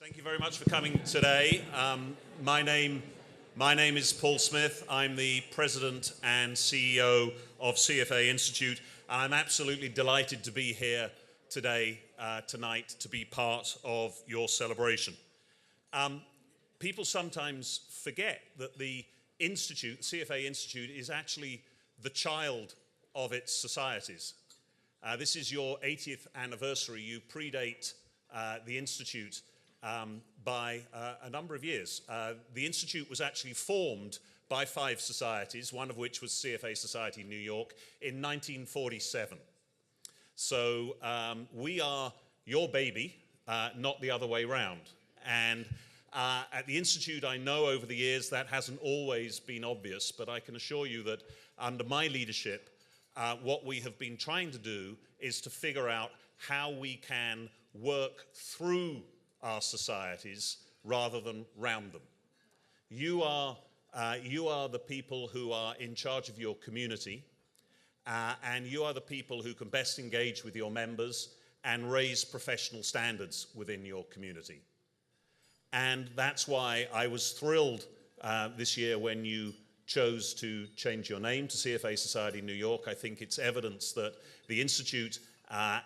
Thank you very much for coming today. My name is Paul Smith. I'm the President and CEO of CFA Institute, and I'm absolutely delighted to be here today, tonight, to be part of your celebration. People sometimes forget that the Institute, the CFA Institute, is actually the child of its societies. This is your 80th anniversary. You predate the Institute by a number of years. The Institute was actually formed by 5 societies, one of which was CFA Society New York, in 1947. So we are your baby, not the other way round. And at the Institute, I know over the years that hasn't always been obvious, but I can assure you that under my leadership, what we have been trying to do is to figure out how we can work through our societies rather than round them. You are the people who are in charge of your community, and you are the people who can best engage with your members and raise professional standards within your community. And that's why I was thrilled this year when you chose to change your name to CFA Society New York. I think it's evidence that the Institute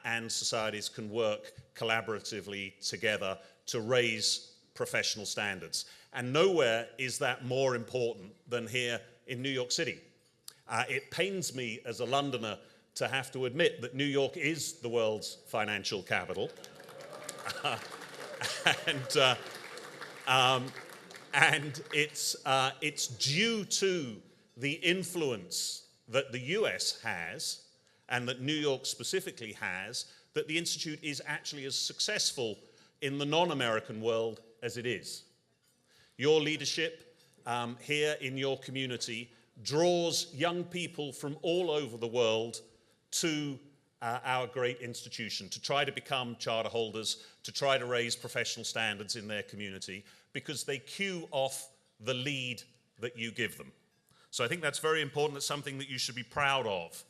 and societies can work collaboratively together to raise professional standards. And nowhere is that more important than here in New York City. It pains me as a Londoner to have to admit that New York is the world's financial capital. And it's due to the influence that the US has, and that New York specifically has, that the Institute is actually as successful in the non-American world as it is. Your leadership here in your community draws young people from all over the world to our great institution to try to become charter holders, to try to raise professional standards in their community, because they cue off the lead that you give them. So I think that's very important. It's something that you should be proud of.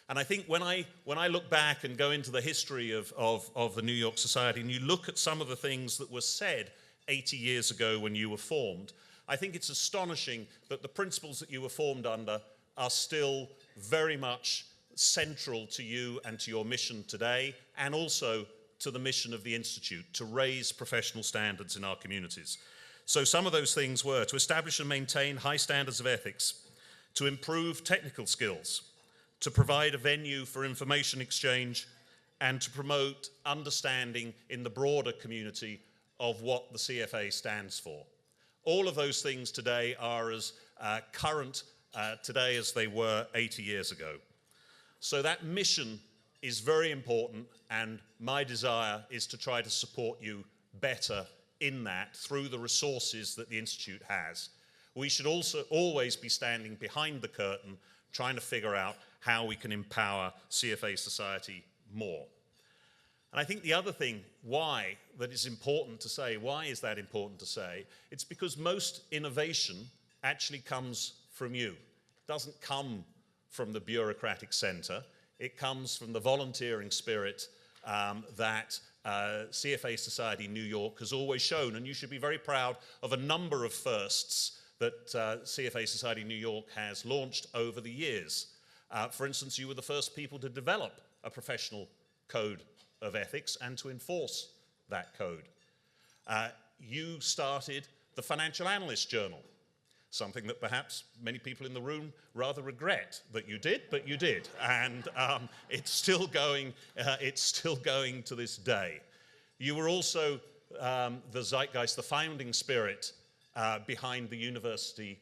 And I think when I look back and go into the history of the New York Society, and you look at some of the things that were said 80 years ago when you were formed, I think it's astonishing that the principles that you were formed under are still very much central to you and to your mission today, and also to the mission of the Institute, to raise professional standards in our communities. So some of those things were to establish and maintain high standards of ethics, to improve technical skills, to provide a venue for information exchange, and to promote understanding in the broader community of what the CFA stands for. All of those things today are as current today as they were 80 years ago. So that mission is very important, and my desire is to try to support you better in that through the resources that the Institute has. We should also always be standing behind the curtain trying to figure out how we can empower CFA society more. And I think the other thing why that is important to say, why is that important to say? It's because most innovation actually comes from you. It doesn't come from the bureaucratic center. It comes from the volunteering spirit that CFA Society New York has always shown, and you should be very proud of a number of firsts that CFA Society New York has launched over the years. For instance, you were the first people to develop a professional code of ethics and to enforce that code. You started the Financial Analyst Journal, something that perhaps many people in the room rather regret that you did, but you did. And it's still going to this day. You were also the zeitgeist, the founding spirit behind the University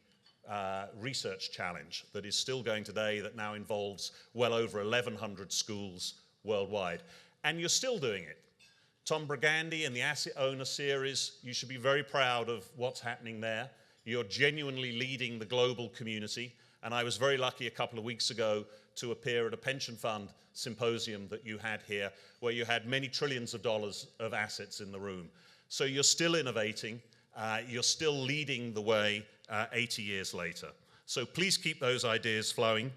Research Challenge that is still going today, that now involves well over 1,100 schools worldwide. And you're still doing it. Tom Brigandi and the Asset Owner Series, you should be very proud of what's happening there. You're genuinely leading the global community. And I was very lucky a couple of weeks ago to appear at a pension fund symposium that you had here, where you had many trillions of dollars of assets in the room. So you're still innovating. You're still leading the way 80 years later. So please keep those ideas flowing.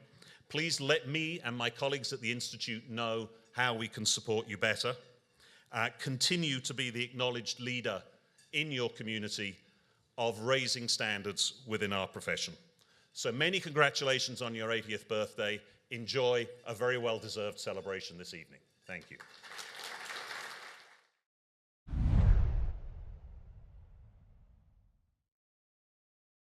Please let me and my colleagues at the Institute know how we can support you better. Continue to be the acknowledged leader in your community of raising standards within our profession. So many congratulations on your 80th birthday. Enjoy a very well-deserved celebration this evening. Thank you.